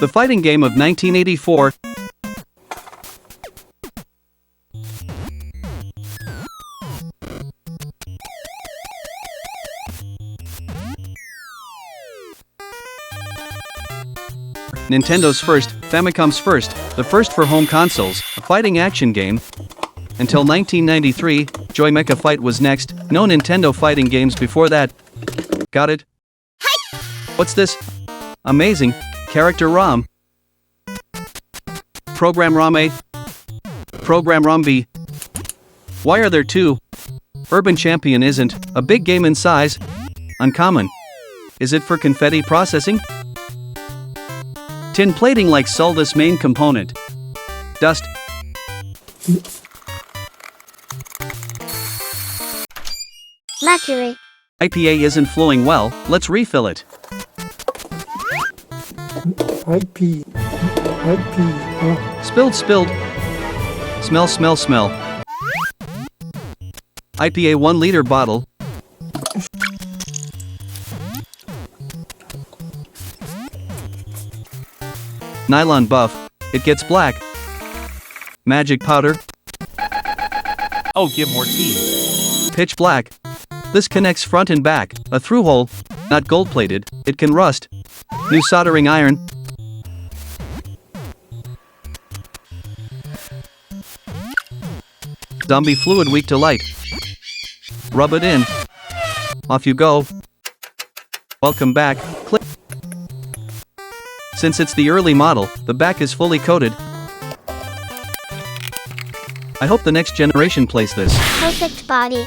The fighting game of 1984. Nintendo's first, Famicom's first, the first for home consoles, a fighting action game. Until 1993, Joy Mecha Fight was next, no Nintendo fighting games before that. Got it? What's this? Amazing. Character ROM. Program ROM A. Program ROM B. Why are there two? Urban Champion isn't a big game in size. Uncommon. Is it for confetti processing? Tin plating like Solidus main component. Dust. Mercury. IPA isn't flowing well, let's refill it. IP. Spilled. Smell. IPA 1 liter bottle. Nylon buff. It gets black. Magic powder. Oh, give more tea. Pitch black. This connects front and back. A through hole. Not gold plated. It can rust. New soldering iron. Zombie fluid weak to light. Rub it in. Off you go. Welcome back. Click. Since it's the early model, the back is fully coated. I hope the next generation plays this. Perfect body.